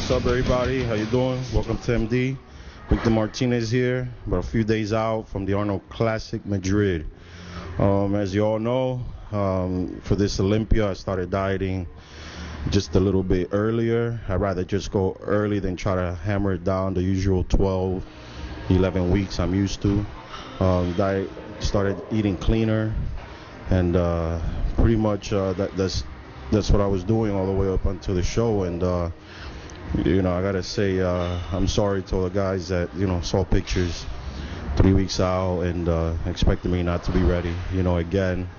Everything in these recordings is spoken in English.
What's up, everybody? How you doing? Welcome to MD. Victor Martinez here, about a few days out from the Arnold Classic Madrid. As you all know, for this Olympia, I started dieting just a little bit earlier. I'd rather just go early than try to hammer it down the usual 12, 11 weeks I'm used to. Started eating cleaner, and pretty much that's what I was doing all the way up until the show. And I gotta say, I'm sorry to all the guys that saw pictures 3 weeks out and expected me not to be ready. Again,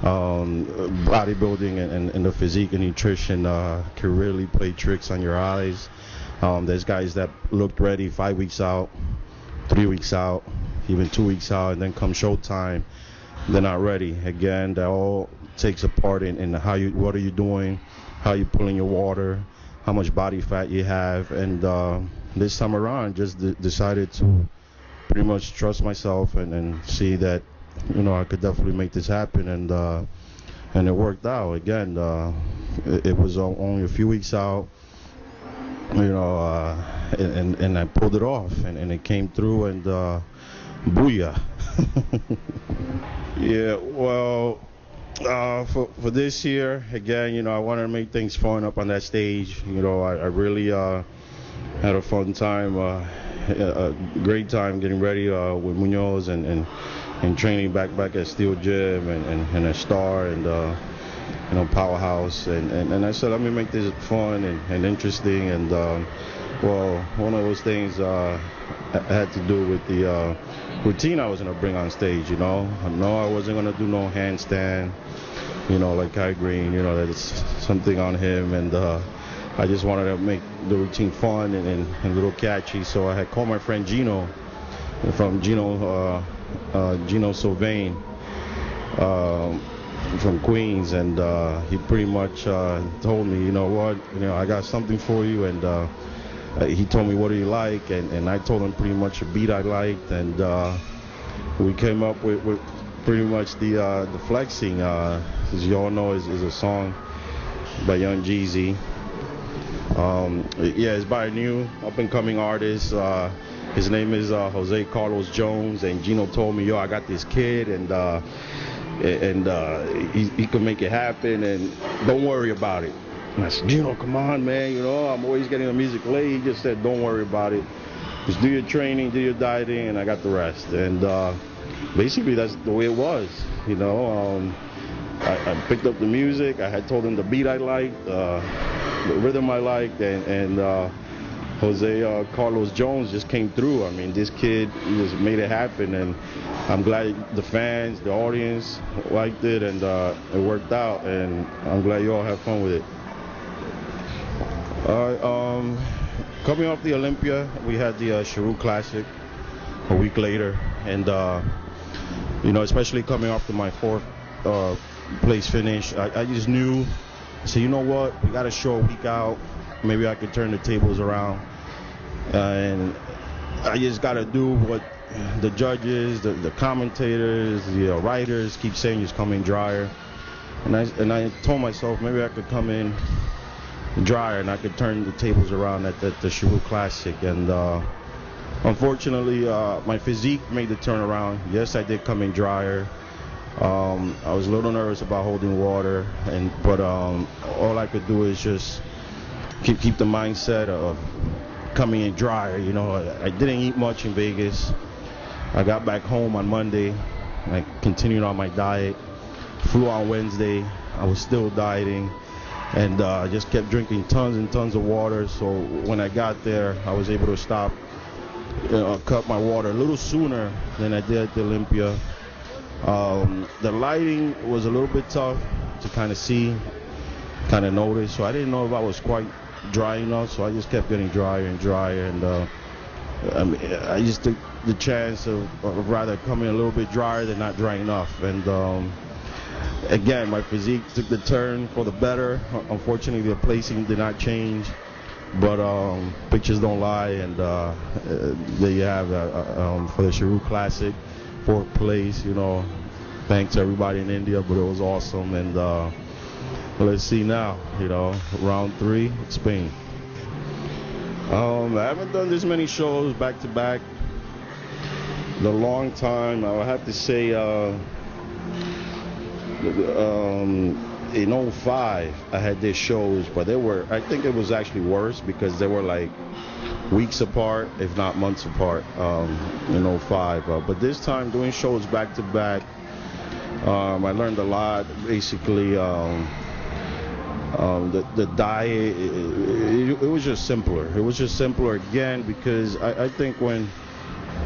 bodybuilding and the physique and nutrition can really play tricks on your eyes. There's guys that looked ready 5 weeks out, 3 weeks out, even 2 weeks out, and then come showtime, they're not ready. Again, that all takes a part in what are you doing, how you pulling your water, how much body fat you have. And this time around, just decided to pretty much trust myself and see that I could definitely make this happen, and it worked out. Again, it was only a few weeks out, and I pulled it off, and it came through, and booyah. Yeah, well, for this year, again, I wanted to make things fun up on that stage. I really had a fun time, a great time getting ready with Munoz and training back at Steel Gym and a Star and Powerhouse. And I said, let me make this fun and interesting. And well, one of those things had to do with the routine I was going to bring on stage. I know I wasn't going to do no handstand, like Kai Green. That's something on him. And I just wanted to make the routine fun and a little catchy. So I had called my friend Gino from Gino Sylvain from Queens, and he pretty much told me, I got something for you. And he told me, what do you like? And I told him pretty much a beat I liked, and we came up with pretty much the flexing. As you all know, is a song by Young Jeezy. It's by a new up-and-coming artist. His name is Jose Carlos Jones, and Gino told me, I got this kid, and he can make it happen, and don't worry about it. And I said, Gino, come on, man, I'm always getting the music late. He just said, don't worry about it. Just do your training, do your dieting, and I got the rest. And basically, that's the way it was. I picked up the music. I had told him the beat I liked, the rhythm I liked, and Jose Carlos Jones just came through. I mean, this kid just made it happen, and I'm glad the fans, the audience liked it, and it worked out, and I'm glad you all have fun with it. Coming off the Olympia, we had the Cheru Classic a week later, and especially coming off to my fourth place finish, I just knew. I said, you know what, we got a show a week out. Maybe I could turn the tables around, and I just got to do what the judges, the commentators, the writers keep saying is coming drier. And I told myself maybe I could come in drier and I could turn the tables around at the Cheru Classic. And unfortunately, my physique made the turnaround. Yes, I did come in drier. I was a little nervous about holding water, but all I could do is just keep the mindset of coming in drier. I didn't eat much in Vegas. I got back home on Monday. I continued on my diet. Flew on Wednesday. I was still dieting, and just kept drinking tons and tons of water. So when I got there, I was able to stop, cut my water a little sooner than I did at the Olympia. The lighting was a little bit tough to kind of see, kind of notice. So I didn't know if I was quite dry enough. So I just kept getting drier and drier, and I just took the chance of rather coming a little bit drier than not dry enough. And again, my physique took the turn for the better. Unfortunately, the placing did not change, but pictures don't lie. And there you have for the Cheru Classic, fourth place. Thanks to everybody in India, but it was awesome. And let's see now, round 3, Spain. I haven't done this many shows back to back. The long time, I would have to say, in '05, I had these shows, but I think it was actually worse because they were like weeks apart, if not months apart, in '05. But this time, doing shows back to back, I learned a lot. Basically, the diet, it was just simpler. It was just simpler again because I think when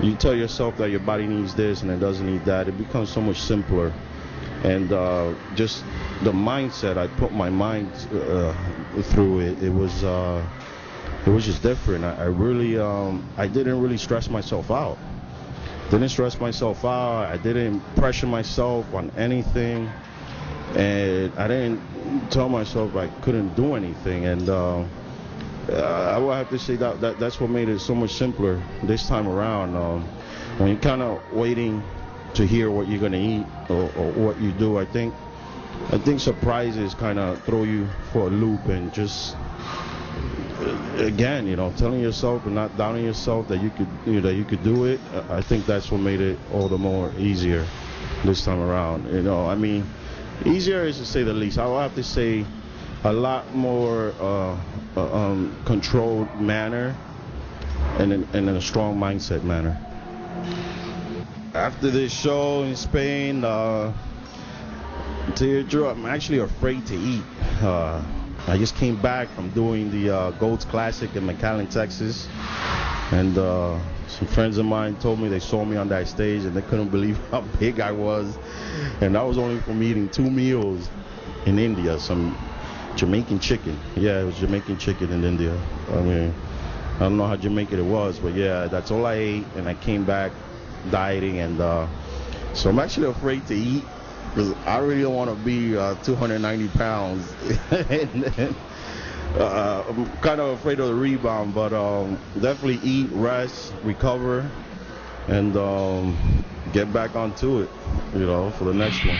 you tell yourself that your body needs this and it doesn't need that, it becomes so much simpler. And just the mindset I put my mind through it was just different. I really I didn't really stress myself out. I didn't pressure myself on anything, and I didn't tell myself I couldn't do anything. And I would have to say that's what made it so much simpler this time around. When you're kind of waiting to hear what you're gonna eat or what you do, I think surprises kind of throw you for a loop, and just again, telling yourself and not doubting yourself that you could do it. I think that's what made it all the more easier this time around. I mean, easier is to say the least. I will have to say a lot more controlled manner and in a strong mindset manner. After this show in Spain, to your truth, I'm actually afraid to eat. I just came back from doing the Goats Classic in McAllen, Texas, and some friends of mine told me they saw me on that stage and they couldn't believe how big I was, and that was only from eating 2 meals in India, some Jamaican chicken. Yeah, it was Jamaican chicken in India. I mean, I don't know how Jamaican it was, but yeah, that's all I ate, and I came back dieting, and so I'm actually afraid to eat because I really don't want to be 290 pounds. And I'm kind of afraid of the rebound, but definitely eat, rest, recover, and get back onto it, for the next one.